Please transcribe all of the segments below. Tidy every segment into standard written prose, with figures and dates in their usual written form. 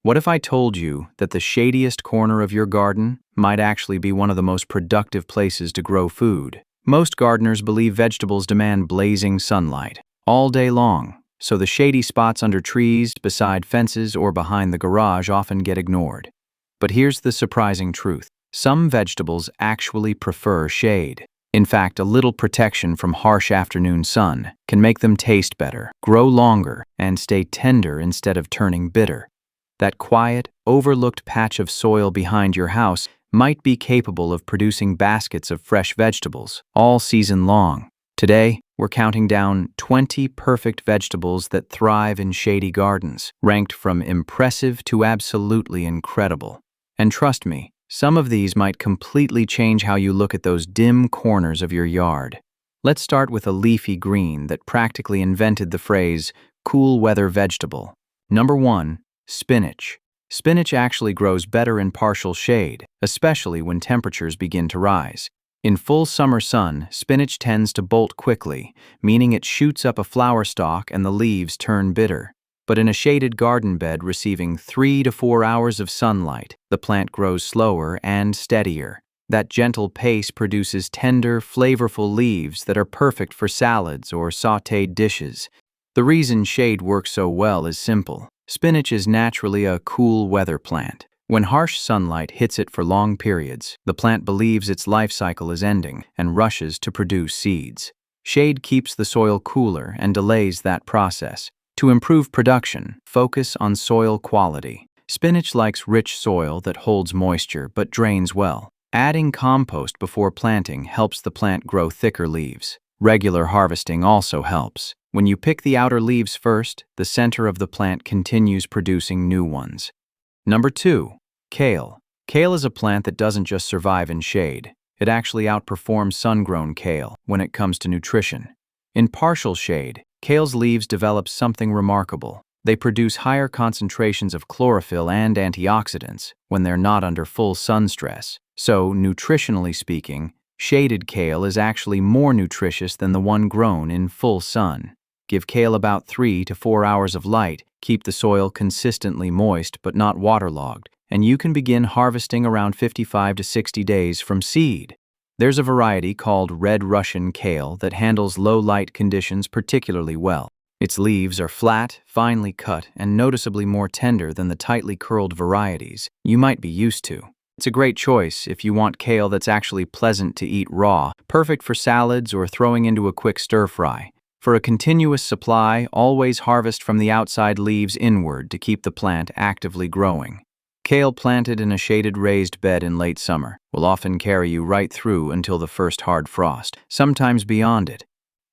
What if I told you that the shadiest corner of your garden might actually be one of the most productive places to grow food? Most gardeners believe vegetables demand blazing sunlight all day long, so the shady spots under trees, beside fences, or behind the garage often get ignored. But here's the surprising truth. Some vegetables actually prefer shade. In fact, a little protection from harsh afternoon sun can make them taste better, grow longer, and stay tender instead of turning bitter. That quiet, overlooked patch of soil behind your house might be capable of producing baskets of fresh vegetables all season long. Today, we're counting down 20 perfect vegetables that thrive in shady gardens, ranked from impressive to absolutely incredible. And trust me, some of these might completely change how you look at those dim corners of your yard. Let's start with a leafy green that practically invented the phrase, cool weather vegetable. Number 1. Spinach. Spinach actually grows better in partial shade, especially when temperatures begin to rise. In full summer sun, spinach tends to bolt quickly, meaning it shoots up a flower stalk and the leaves turn bitter. But in a shaded garden bed receiving 3 to 4 hours of sunlight, the plant grows slower and steadier. That gentle pace produces tender, flavorful leaves that are perfect for salads or sautéed dishes. The reason shade works so well is simple. Spinach is naturally a cool weather plant. When harsh sunlight hits it for long periods, the plant believes its life cycle is ending and rushes to produce seeds. Shade keeps the soil cooler and delays that process. To improve production, focus on soil quality. Spinach likes rich soil that holds moisture but drains well. Adding compost before planting helps the plant grow thicker leaves. Regular harvesting also helps. When you pick the outer leaves first, the center of the plant continues producing new ones. Number 2. Kale. Kale is a plant that doesn't just survive in shade. It actually outperforms sun-grown kale when it comes to nutrition. In partial shade, kale's leaves develop something remarkable. They produce higher concentrations of chlorophyll and antioxidants when they're not under full sun stress. So, nutritionally speaking, shaded kale is actually more nutritious than the one grown in full sun. Give kale about 3 to 4 hours of light, keep the soil consistently moist but not waterlogged, and you can begin harvesting around 55 to 60 days from seed. There's a variety called Red Russian kale that handles low light conditions particularly well. Its leaves are flat, finely cut, and noticeably more tender than the tightly curled varieties you might be used to. It's a great choice if you want kale that's actually pleasant to eat raw, perfect for salads or throwing into a quick stir-fry. For a continuous supply, always harvest from the outside leaves inward to keep the plant actively growing. Kale planted in a shaded raised bed in late summer will often carry you right through until the first hard frost, sometimes beyond it.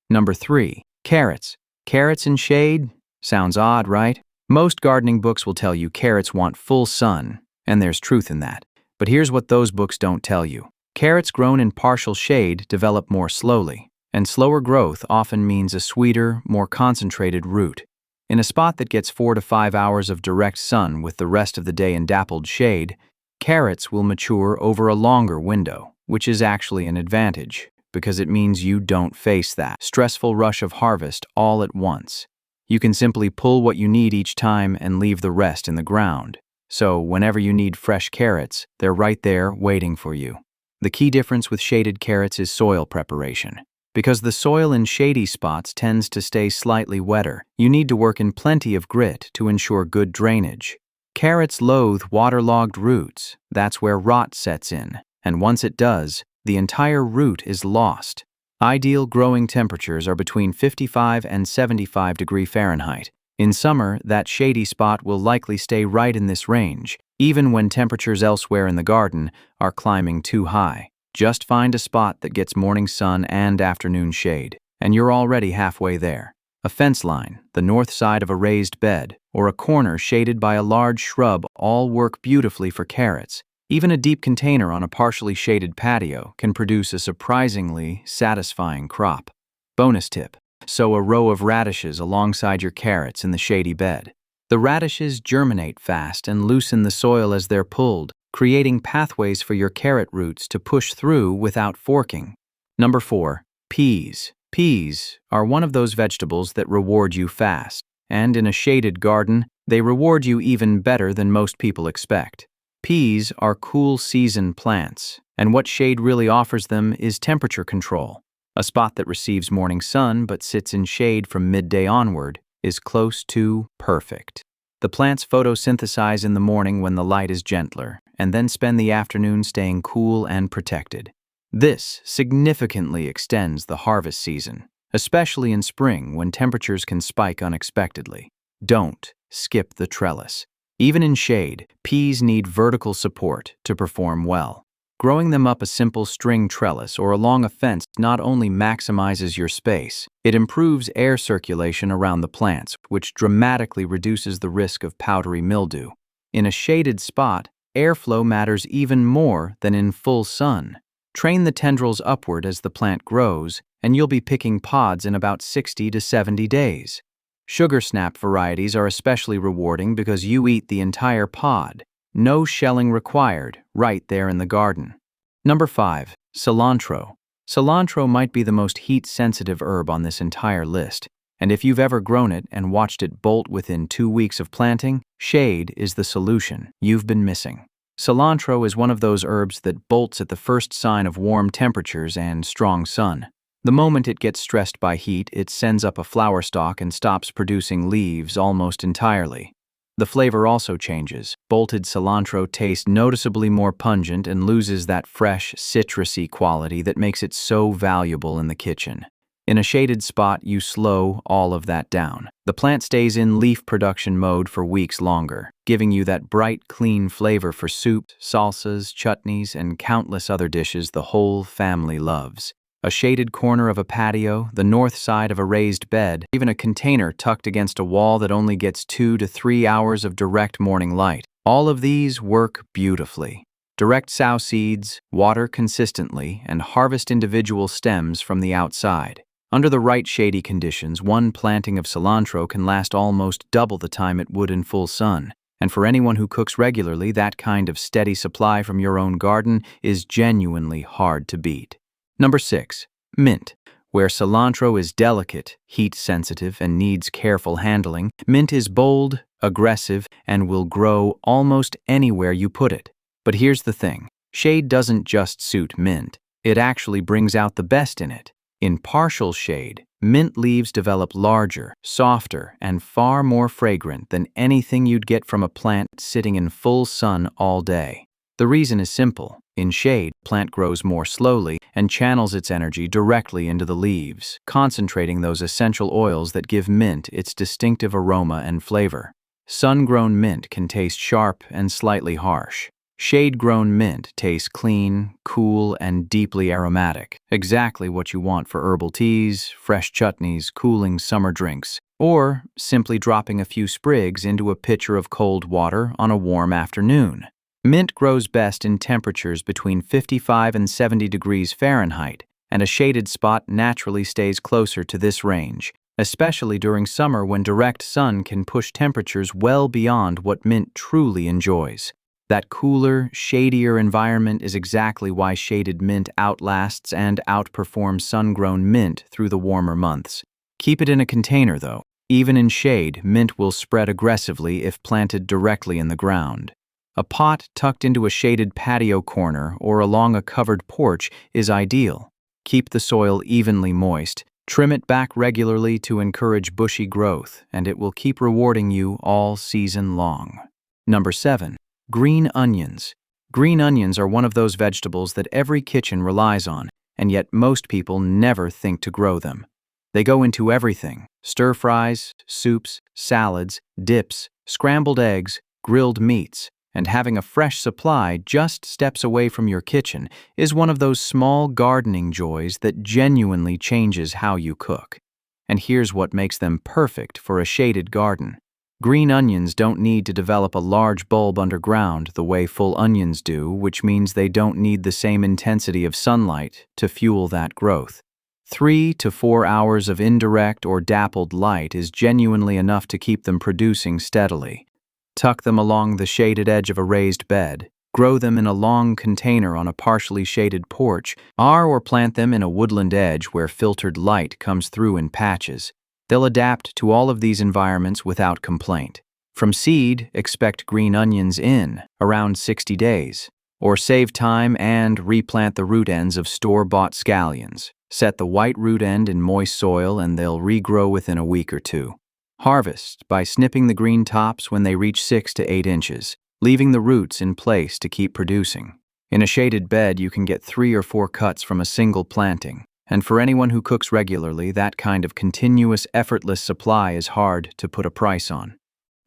Number 3. Carrots. Carrots in shade? Sounds odd, right? Most gardening books will tell you carrots want full sun, and there's truth in that. But here's what those books don't tell you. Carrots grown in partial shade develop more slowly, and slower growth often means a sweeter, more concentrated root. In a spot that gets 4 to 5 hours of direct sun with the rest of the day in dappled shade, carrots will mature over a longer window, which is actually an advantage, because it means you don't face that stressful rush of harvest all at once. You can simply pull what you need each time and leave the rest in the ground. So whenever you need fresh carrots, they're right there waiting for you. The key difference with shaded carrots is soil preparation. Because the soil in shady spots tends to stay slightly wetter, you need to work in plenty of grit to ensure good drainage. Carrots loathe waterlogged roots. That's where rot sets in, and once it does, the entire root is lost. Ideal growing temperatures are between 55 and 75 degrees Fahrenheit. In summer, that shady spot will likely stay right in this range, even when temperatures elsewhere in the garden are climbing too high. Just find a spot that gets morning sun and afternoon shade, and you're already halfway there. A fence line, the north side of a raised bed, or a corner shaded by a large shrub all work beautifully for carrots. Even a deep container on a partially shaded patio can produce a surprisingly satisfying crop. Bonus tip: sow a row of radishes alongside your carrots in the shady bed. The radishes germinate fast and loosen the soil as they're pulled, creating pathways for your carrot roots to push through without forking. Number 4. Peas. Peas are one of those vegetables that reward you fast, and in a shaded garden, They reward you even better than most people expect. Peas are cool season plants, and what shade really offers them is temperature control. A spot that receives morning sun but sits in shade from midday onward is close to perfect. The plants photosynthesize in the morning when the light is gentler, and then spend the afternoon staying cool and protected. This significantly extends the harvest season, especially in spring when temperatures can spike unexpectedly. Don't skip the trellis. Even in shade, peas need vertical support to perform well. Growing them up a simple string trellis or along a fence not only maximizes your space, it improves air circulation around the plants, which dramatically reduces the risk of powdery mildew. In a shaded spot, airflow matters even more than in full sun. Train the tendrils upward as the plant grows, and you'll be picking pods in about 60 to 70 days. Sugar snap varieties are especially rewarding because you eat the entire pod. No shelling required, right there in the garden. Number 5. Cilantro. Cilantro might be the most heat-sensitive herb on this entire list, and if you've ever grown it and watched it bolt within 2 weeks of planting, shade is the solution you've been missing. Cilantro is one of those herbs that bolts at the first sign of warm temperatures and strong sun. The moment it gets stressed by heat, it sends up a flower stalk and stops producing leaves almost entirely. The flavor also changes. Bolted cilantro tastes noticeably more pungent and loses that fresh, citrusy quality that makes it so valuable in the kitchen. In a shaded spot, you slow all of that down. The plant stays in leaf production mode for weeks longer, giving you that bright, clean flavor for soups, salsas, chutneys, and countless other dishes the whole family loves. A shaded corner of a patio, the north side of a raised bed, even a container tucked against a wall that only gets 2 to 3 hours of direct morning light. All of these work beautifully. Direct sow seeds, water consistently, and harvest individual stems from the outside. Under the right shady conditions, one planting of cilantro can last almost double the time it would in full sun. And for anyone who cooks regularly, that kind of steady supply from your own garden is genuinely hard to beat. Number 6. Mint. Where cilantro is delicate, heat-sensitive, and needs careful handling, mint is bold, aggressive, and will grow almost anywhere you put it. But here's the thing. Shade doesn't just suit mint. It actually brings out the best in it. In partial shade, mint leaves develop larger, softer, and far more fragrant than anything you'd get from a plant sitting in full sun all day. The reason is simple. In shade, plant grows more slowly and channels its energy directly into the leaves, concentrating those essential oils that give mint its distinctive aroma and flavor. Sun-grown mint can taste sharp and slightly harsh. Shade-grown mint tastes clean, cool, and deeply aromatic, exactly what you want for herbal teas, fresh chutneys, cooling summer drinks, or simply dropping a few sprigs into a pitcher of cold water on a warm afternoon. Mint grows best in temperatures between 55 and 70 degrees Fahrenheit, and a shaded spot naturally stays closer to this range, especially during summer when direct sun can push temperatures well beyond what mint truly enjoys. That cooler, shadier environment is exactly why shaded mint outlasts and outperforms sun-grown mint through the warmer months. Keep it in a container, though. Even in shade, mint will spread aggressively if planted directly in the ground. A pot tucked into a shaded patio corner or along a covered porch is ideal. Keep the soil evenly moist, trim it back regularly to encourage bushy growth, and it will keep rewarding you all season long. Number 7. Green onions. Green onions are one of those vegetables that every kitchen relies on, and yet most people never think to grow them. They go into everything: stir-fries, soups, salads, dips, scrambled eggs, grilled meats. And having a fresh supply just steps away from your kitchen is one of those small gardening joys that genuinely changes how you cook. And here's what makes them perfect for a shaded garden. Green onions don't need to develop a large bulb underground the way full onions do, which means they don't need the same intensity of sunlight to fuel that growth. 3 to 4 hours of indirect or dappled light is genuinely enough to keep them producing steadily. Tuck them along the shaded edge of a raised bed. Grow them in a long container on a partially shaded porch, or plant them in a woodland edge where filtered light comes through in patches. They'll adapt to all of these environments without complaint. From seed, expect green onions in around 60 days. Or save time and replant the root ends of store-bought scallions. Set the white root end in moist soil and they'll regrow within a week or two. Harvest by snipping the green tops when they reach 6 to 8 inches, leaving the roots in place to keep producing. In a shaded bed, you can get 3 or 4 cuts from a single planting. And for anyone who cooks regularly, that kind of continuous, effortless supply is hard to put a price on.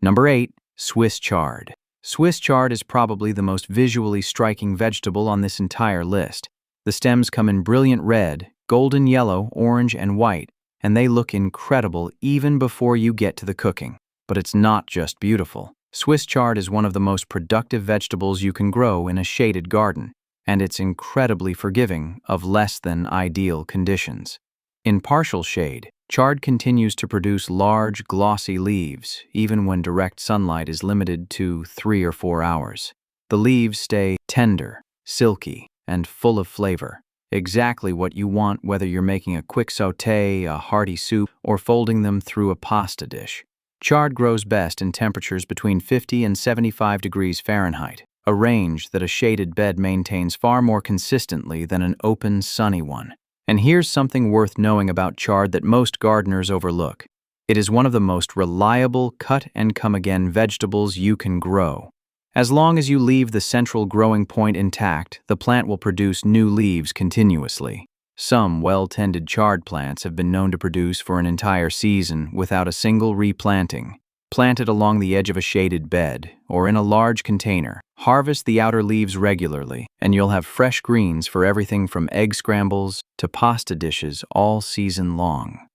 Number 8. Swiss chard. Swiss chard is probably the most visually striking vegetable on this entire list. The stems come in brilliant red, golden yellow, orange, and white, and they look incredible even before you get to the cooking. But it's not just beautiful. Swiss chard is one of the most productive vegetables you can grow in a shaded garden, and it's incredibly forgiving of less than ideal conditions. In partial shade, chard continues to produce large, glossy leaves, even when direct sunlight is limited to 3 or 4 hours. The leaves stay tender, silky, and full of flavor. Exactly what you want whether you're making a quick sauté, a hearty soup, or folding them through a pasta dish. Chard grows best in temperatures between 50 and 75 degrees Fahrenheit, a range that a shaded bed maintains far more consistently than an open, sunny one. And here's something worth knowing about chard that most gardeners overlook. It is one of the most reliable cut-and-come-again vegetables you can grow. As long as you leave the central growing point intact, the plant will produce new leaves continuously. Some well-tended chard plants have been known to produce for an entire season without a single replanting. Plant it along the edge of a shaded bed or in a large container. Harvest the outer leaves regularly, and you'll have fresh greens for everything from egg scrambles to pasta dishes all season long.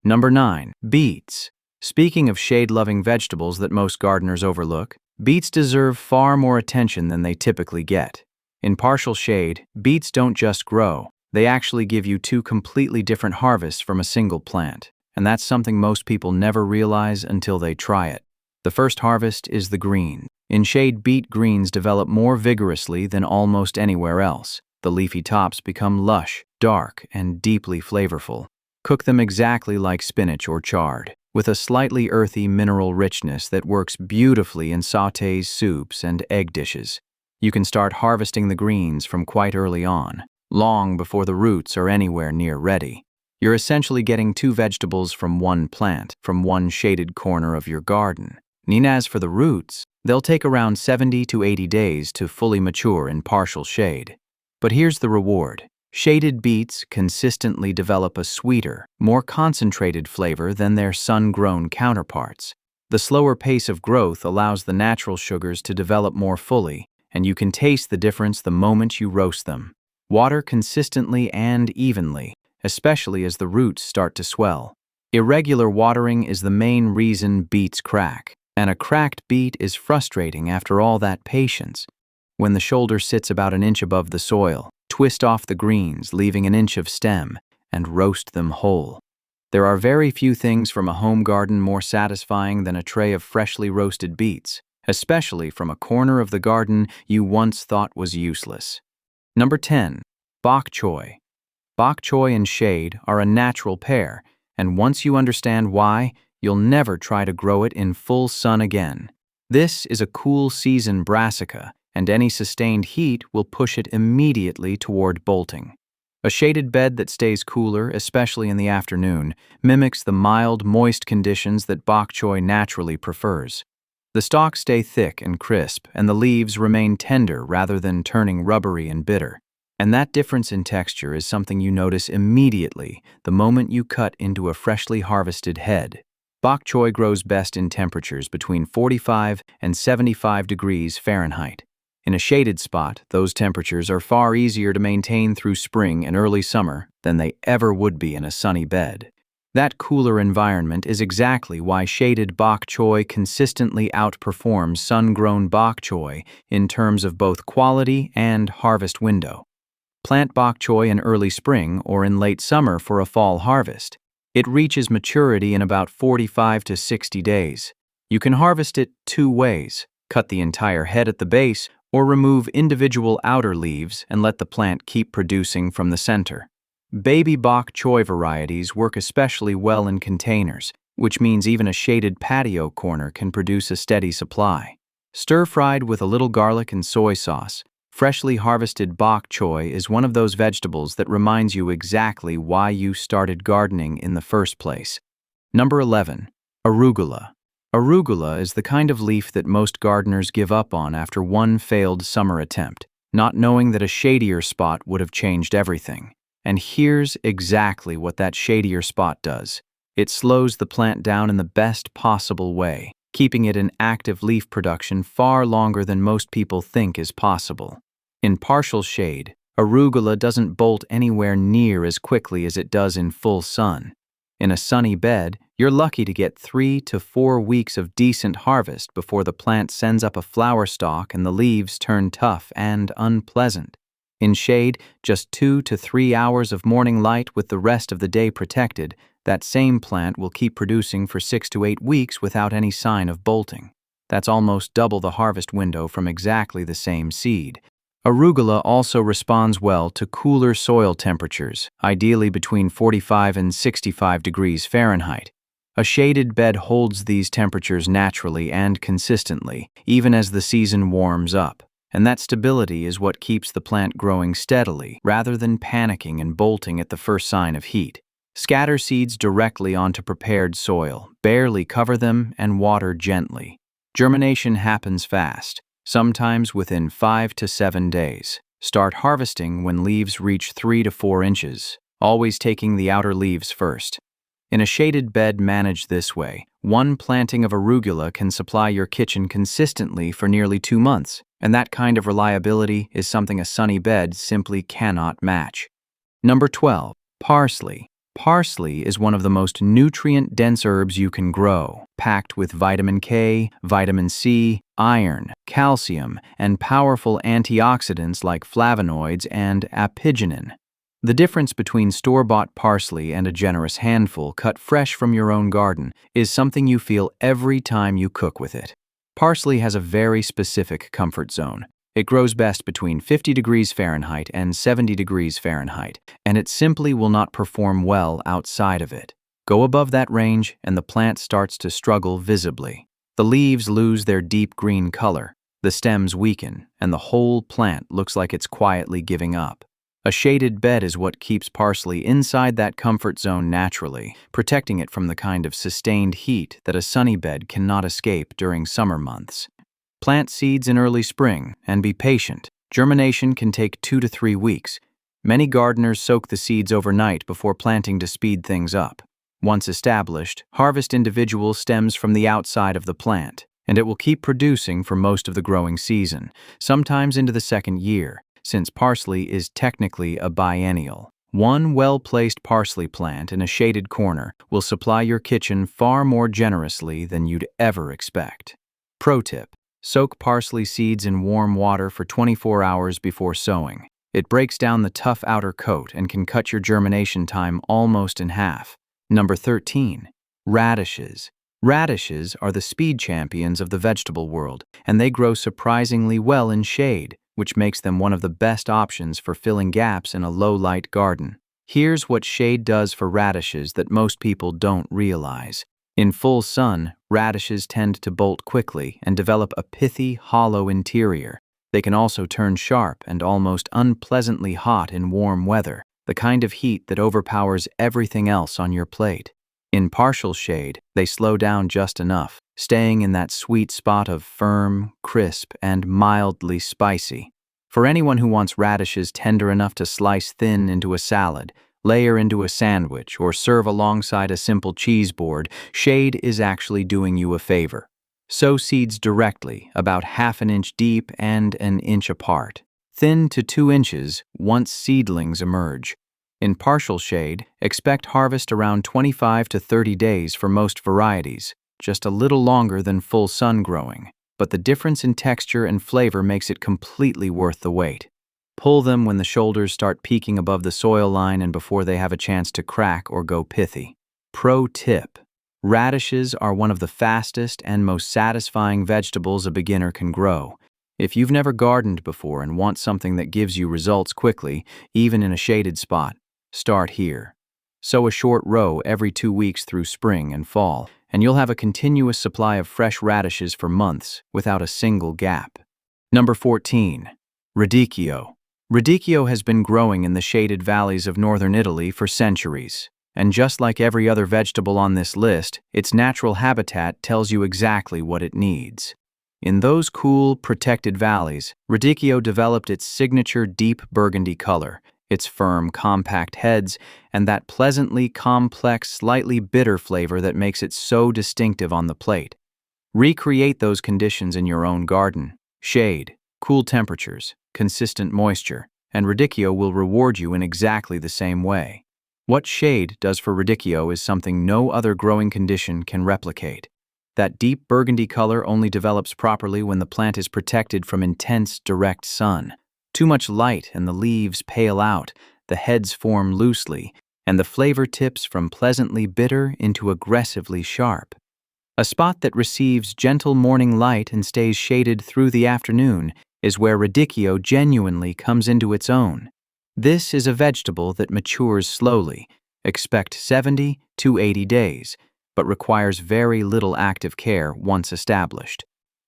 Number 9. Beets. Speaking of shade-loving vegetables that most gardeners overlook, beets deserve far more attention than they typically get. In partial shade, beets don't just grow. They actually give you 2 completely different harvests from a single plant. And that's something most people never realize until they try it. The first harvest is the green. In shade, beet greens develop more vigorously than almost anywhere else. The leafy tops become lush, dark, and deeply flavorful. Cook them exactly like spinach or chard, with a slightly earthy mineral richness that works beautifully in sautés, soups, and egg dishes. You can start harvesting the greens from quite early on, long before the roots are anywhere near ready. You're essentially getting 2 vegetables from one plant, from one shaded corner of your garden. And as for the roots, they'll take around 70 to 80 days to fully mature in partial shade. But here's the reward. Shaded beets consistently develop a sweeter, more concentrated flavor than their sun-grown counterparts. The slower pace of growth allows the natural sugars to develop more fully, and you can taste the difference the moment you roast them. Water consistently and evenly, especially as the roots start to swell. Irregular watering is the main reason beets crack, and a cracked beet is frustrating after all that patience. When the shoulder sits about an inch above the soil, twist off the greens, leaving an inch of stem, and roast them whole. There are very few things from a home garden more satisfying than a tray of freshly roasted beets, especially from a corner of the garden you once thought was useless. Number 10. Bok choy. Bok choy and shade are a natural pair, and once you understand why, you'll never try to grow it in full sun again. This is a cool season brassica, and any sustained heat will push it immediately toward bolting. A shaded bed that stays cooler, especially in the afternoon, mimics the mild, moist conditions that bok choy naturally prefers. The stalks stay thick and crisp, and the leaves remain tender rather than turning rubbery and bitter. And that difference in texture is something you notice immediately the moment you cut into a freshly harvested head. Bok choy grows best in temperatures between 45 and 75 degrees Fahrenheit. In a shaded spot, those temperatures are far easier to maintain through spring and early summer than they ever would be in a sunny bed. That cooler environment is exactly why shaded bok choy consistently outperforms sun-grown bok choy in terms of both quality and harvest window. Plant bok choy in early spring or in late summer for a fall harvest. It reaches maturity in about 45 to 60 days. You can harvest it 2 ways: cut the entire head at the base or remove individual outer leaves and let the plant keep producing from the center. Baby bok choy varieties work especially well in containers, which means even a shaded patio corner can produce a steady supply. Stir-fried with a little garlic and soy sauce, freshly harvested bok choy is one of those vegetables that reminds you exactly why you started gardening in the first place. Number 11. Arugula. Arugula is the kind of leaf that most gardeners give up on after one failed summer attempt, not knowing that a shadier spot would have changed everything. And here's exactly what that shadier spot does. It slows the plant down in the best possible way, keeping it in active leaf production far longer than most people think is possible. In partial shade, arugula doesn't bolt anywhere near as quickly as it does in full sun. In a sunny bed, you're lucky to get 3 to 4 weeks of decent harvest before the plant sends up a flower stalk and the leaves turn tough and unpleasant. In shade, just 2 to 3 hours of morning light with the rest of the day protected, that same plant will keep producing for 6 to 8 weeks without any sign of bolting. That's almost double the harvest window from exactly the same seed. Arugula also responds well to cooler soil temperatures, ideally between 45 and 65 degrees Fahrenheit. A shaded bed holds these temperatures naturally and consistently, even as the season warms up. And that stability is what keeps the plant growing steadily, rather than panicking and bolting at the first sign of heat. Scatter seeds directly onto prepared soil, barely cover them, and water gently. Germination happens fast, sometimes within 5 to 7 days. Start harvesting when leaves reach 3 to 4 inches, always taking the outer leaves first. In a shaded bed managed this way, one planting of arugula can supply your kitchen consistently for nearly 2 months, and that kind of reliability is something a sunny bed simply cannot match. Number 12. Parsley. Parsley is one of the most nutrient-dense herbs you can grow, packed with vitamin K, vitamin C, iron, calcium, and powerful antioxidants like flavonoids and apigenin. The difference between store-bought parsley and a generous handful cut fresh from your own garden is something you feel every time you cook with it. Parsley has a very specific comfort zone. It grows best between 50 degrees Fahrenheit and 70 degrees Fahrenheit, and it simply will not perform well outside of it. Go above that range and the plant starts to struggle visibly. The leaves lose their deep green color, the stems weaken, and the whole plant looks like it's quietly giving up. A shaded bed is what keeps parsley inside that comfort zone naturally, protecting it from the kind of sustained heat that a sunny bed cannot escape during summer months. Plant seeds in early spring and be patient. Germination can take 2 to 3 weeks. Many gardeners soak the seeds overnight before planting to speed things up. Once established, harvest individual stems from the outside of the plant, and it will keep producing for most of the growing season, sometimes into the second year, since parsley is technically a biennial. One well-placed parsley plant in a shaded corner will supply your kitchen far more generously than you'd ever expect. Pro tip: soak parsley seeds in warm water for 24 hours before sowing. It breaks down the tough outer coat and can cut your germination time almost in half. Number 13. Radishes. Radishes are the speed champions of the vegetable world, and they grow surprisingly well in shade, which makes them one of the best options for filling gaps in a low-light garden. Here's what shade does for radishes that most people don't realize. In full sun, radishes tend to bolt quickly and develop a pithy, hollow interior. They can also turn sharp and almost unpleasantly hot in warm weather, the kind of heat that overpowers everything else on your plate. In partial shade, they slow down just enough, staying in that sweet spot of firm, crisp, and mildly spicy. For anyone who wants radishes tender enough to slice thin into a salad, layer into a sandwich, or serve alongside a simple cheese board, shade is actually doing you a favor. Sow seeds directly, about 1/2 inch deep and 1 inch apart, thin to 2 inches once seedlings emerge. In partial shade, expect harvest around 25 to 30 days for most varieties, just a little longer than full sun growing, but the difference in texture and flavor makes it completely worth the wait. Pull them when the shoulders start peeking above the soil line and before they have a chance to crack or go pithy. Pro tip: radishes are one of the fastest and most satisfying vegetables a beginner can grow. If you've never gardened before and want something that gives you results quickly, even in a shaded spot, start here. Sow a short row every 2 weeks through spring and fall, and you'll have a continuous supply of fresh radishes for months without a single gap. Number 14. Radicchio. Radicchio has been growing in the shaded valleys of northern Italy for centuries. And just like every other vegetable on this list, its natural habitat tells you exactly what it needs. In those cool, protected valleys, Radicchio developed its signature deep burgundy color, its firm, compact heads, and that pleasantly complex, slightly bitter flavor that makes it so distinctive on the plate. Recreate those conditions in your own garden. Shade, cool temperatures, consistent moisture, and Radicchio will reward you in exactly the same way. What shade does for Radicchio is something no other growing condition can replicate. That deep burgundy color only develops properly when the plant is protected from intense, direct sun. Too much light and the leaves pale out, the heads form loosely, and the flavor tips from pleasantly bitter into aggressively sharp. A spot that receives gentle morning light and stays shaded through the afternoon is where Radicchio genuinely comes into its own. This is a vegetable that matures slowly, expect 70 to 80 days, but requires very little active care once established.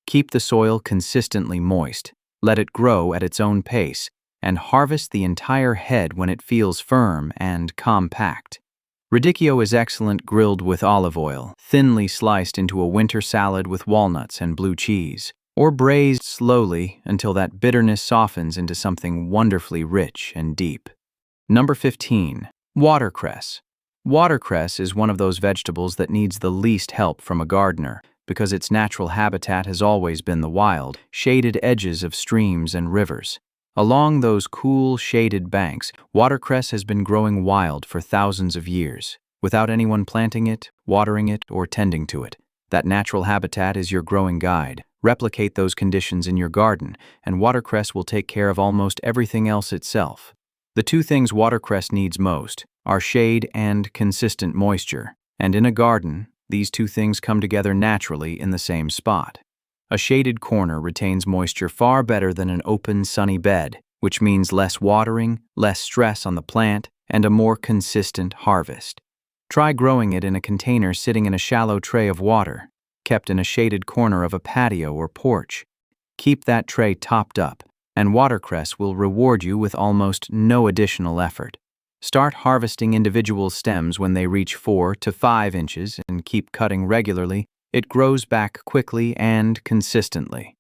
Keep the soil consistently moist, let it grow at its own pace, and harvest the entire head when it feels firm and compact. Radicchio is excellent grilled with olive oil, thinly sliced into a winter salad with walnuts and blue cheese, or braised slowly until that bitterness softens into something wonderfully rich and deep. Number 15. Watercress. Watercress is one of those vegetables that needs the least help from a gardener because its natural habitat has always been the wild, shaded edges of streams and rivers. Along those cool, shaded banks, watercress has been growing wild for thousands of years, without anyone planting it, watering it, or tending to it. That natural habitat is your growing guide. Replicate those conditions in your garden, and watercress will take care of almost everything else itself. The two things watercress needs most are shade and consistent moisture, and in a garden, these two things come together naturally in the same spot. A shaded corner retains moisture far better than an open, sunny bed, which means less watering, less stress on the plant, and a more consistent harvest. Try growing it in a container sitting in a shallow tray of water, kept in a shaded corner of a patio or porch. Keep that tray topped up, and watercress will reward you with almost no additional effort. Start harvesting individual stems when they reach 4 to 5 inches and keep cutting regularly. It grows back quickly and consistently.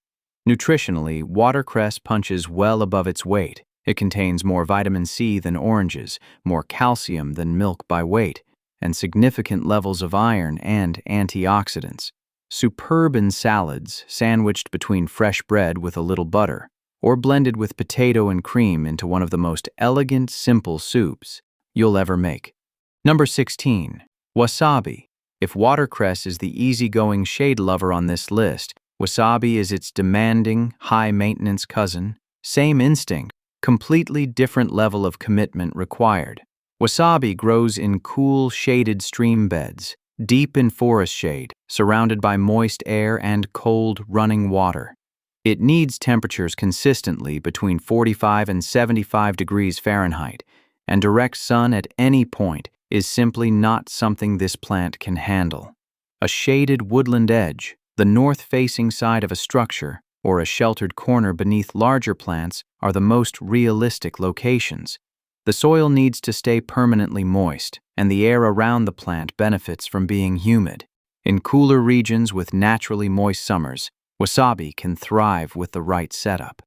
Nutritionally, watercress punches well above its weight. It contains more vitamin C than oranges, more calcium than milk by weight, and significant levels of iron and antioxidants. Superb in salads, sandwiched between fresh bread with a little butter, or blended with potato and cream into one of the most elegant, simple soups you'll ever make. Number 16. Wasabi. If watercress is the easygoing shade lover on this list, wasabi is its demanding, high-maintenance cousin. Same instinct, completely different level of commitment required. Wasabi grows in cool, shaded stream beds, deep in forest shade, surrounded by moist air and cold, running water. It needs temperatures consistently between 45 and 75 degrees Fahrenheit, and direct sun at any point is simply not something this plant can handle. A shaded woodland edge, the north-facing side of a structure, or a sheltered corner beneath larger plants are the most realistic locations. The soil needs to stay permanently moist, and the air around the plant benefits from being humid. In cooler regions with naturally moist summers, wasabi can thrive with the right setup.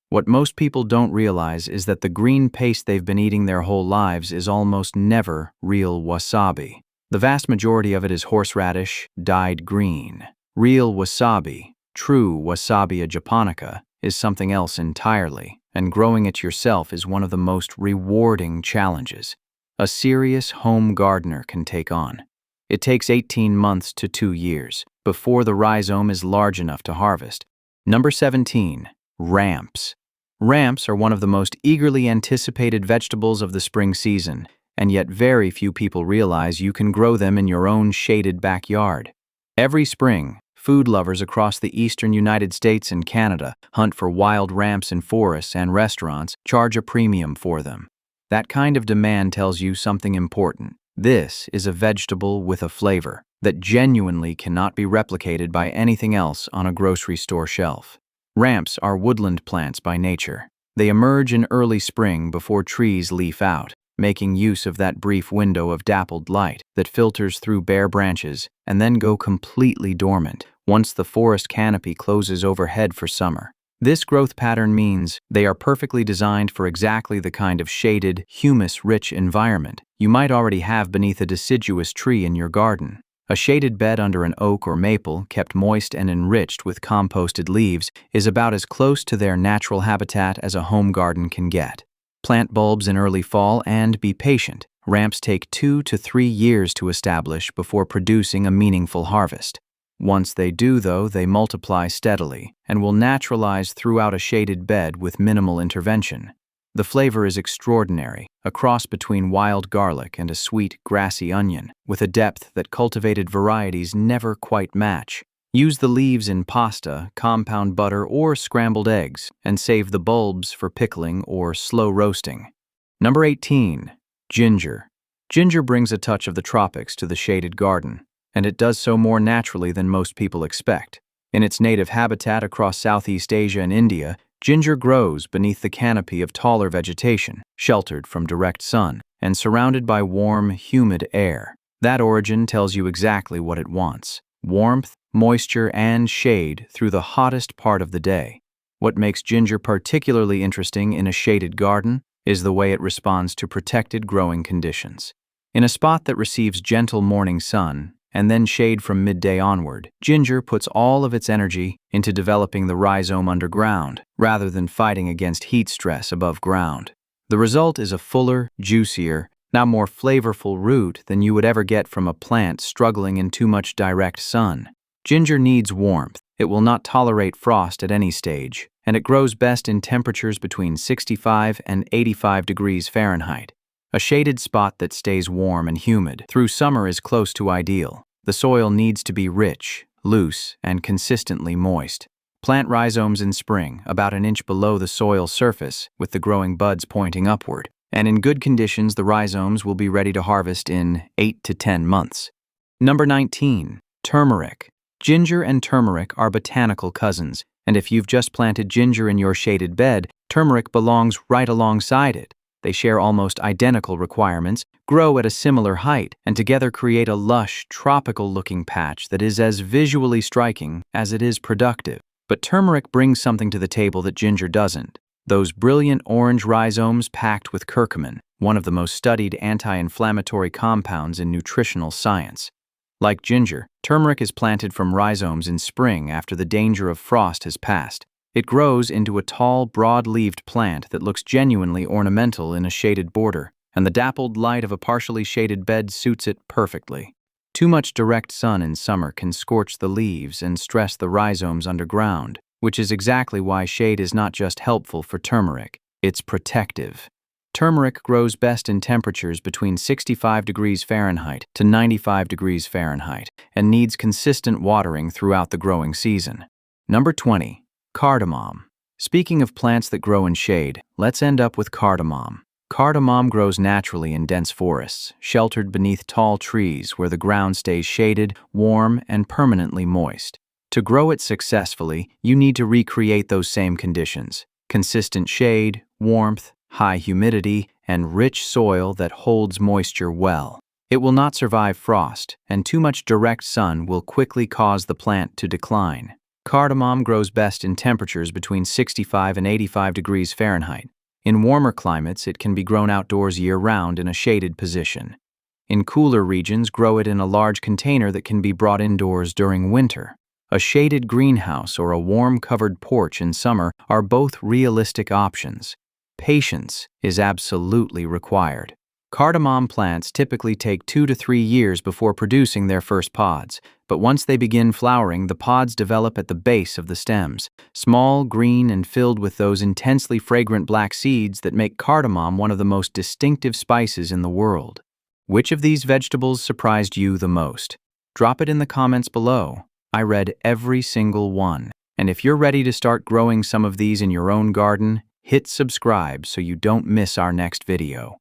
What most people don't realize is that the green paste they've been eating their whole lives is almost never real wasabi. The vast majority of it is horseradish, dyed green. Real wasabi, true Wasabia japonica, is something else entirely, and growing it yourself is one of the most rewarding challenges a serious home gardener can take on. It takes 18 months to 2 years before the rhizome is large enough to harvest. Number 17. Ramps. Ramps are one of the most eagerly anticipated vegetables of the spring season, and yet very few people realize you can grow them in your own shaded backyard. Every spring, food lovers across the eastern United States and Canada hunt for wild ramps in forests, and restaurants charge a premium for them. That kind of demand tells you something important. This is a vegetable with a flavor that genuinely cannot be replicated by anything else on a grocery store shelf. Ramps are woodland plants by nature. They emerge in early spring before trees leaf out, making use of that brief window of dappled light that filters through bare branches and then go completely dormant once the forest canopy closes overhead for summer. This growth pattern means they are perfectly designed for exactly the kind of shaded, humus-rich environment you might already have beneath a deciduous tree in your garden. A shaded bed under an oak or maple, kept moist and enriched with composted leaves, is about as close to their natural habitat as a home garden can get. Plant bulbs in early fall and be patient. Ramps take 2 to 3 years to establish before producing a meaningful harvest. Once they do, though, they multiply steadily and will naturalize throughout a shaded bed with minimal intervention. The flavor is extraordinary, a cross between wild garlic and a sweet, grassy onion, with a depth that cultivated varieties never quite match. Use the leaves in pasta, compound butter, or scrambled eggs, and save the bulbs for pickling or slow roasting. Number 18. Ginger. Ginger brings a touch of the tropics to the shaded garden, and it does so more naturally than most people expect. In its native habitat across Southeast Asia and India, ginger grows beneath the canopy of taller vegetation, sheltered from direct sun, and surrounded by warm, humid air. That origin tells you exactly what it wants: warmth, moisture, and shade through the hottest part of the day. What makes ginger particularly interesting in a shaded garden is the way it responds to protected growing conditions. In a spot that receives gentle morning sun, and then shade from midday onward, ginger puts all of its energy into developing the rhizome underground, rather than fighting against heat stress above ground. The result is a fuller, juicier, now more flavorful root than you would ever get from a plant struggling in too much direct sun. Ginger needs warmth. It will not tolerate frost at any stage, and it grows best in temperatures between 65 and 85 degrees Fahrenheit. A shaded spot that stays warm and humid through summer is close to ideal. The soil needs to be rich, loose, and consistently moist. Plant rhizomes in spring, about an inch below the soil surface, with the growing buds pointing upward. And in good conditions, the rhizomes will be ready to harvest in 8 to 10 months. Number 19. Turmeric. Ginger and turmeric are botanical cousins, and if you've just planted ginger in your shaded bed, turmeric belongs right alongside it. They share almost identical requirements, grow at a similar height, and together create a lush, tropical-looking patch that is as visually striking as it is productive. But turmeric brings something to the table that ginger doesn't: those brilliant orange rhizomes packed with curcumin, one of the most studied anti-inflammatory compounds in nutritional science. Like ginger, turmeric is planted from rhizomes in spring after the danger of frost has passed. It grows into a tall, broad-leaved plant that looks genuinely ornamental in a shaded border, and the dappled light of a partially shaded bed suits it perfectly. Too much direct sun in summer can scorch the leaves and stress the rhizomes underground, which is exactly why shade is not just helpful for turmeric, it's protective. Turmeric grows best in temperatures between 65 degrees Fahrenheit to 95 degrees Fahrenheit and needs consistent watering throughout the growing season. Number 20. Cardamom. Speaking of plants that grow in shade, let's end up with cardamom. Cardamom grows naturally in dense forests, sheltered beneath tall trees where the ground stays shaded, warm, and permanently moist. To grow it successfully, you need to recreate those same conditions: consistent shade, warmth, high humidity, and rich soil that holds moisture well. It will not survive frost, and too much direct sun will quickly cause the plant to decline. Cardamom grows best in temperatures between 65 and 85 degrees Fahrenheit. In warmer climates, it can be grown outdoors year-round in a shaded position. In cooler regions, grow it in a large container that can be brought indoors during winter. A shaded greenhouse or a warm covered porch in summer are both realistic options. Patience is absolutely required. Cardamom plants typically take 2 to 3 years before producing their first pods, but once they begin flowering, the pods develop at the base of the stems, small, green, and filled with those intensely fragrant black seeds that make cardamom one of the most distinctive spices in the world. Which of these vegetables surprised you the most? Drop it in the comments below. I read every single one. And if you're ready to start growing some of these in your own garden, hit subscribe so you don't miss our next video.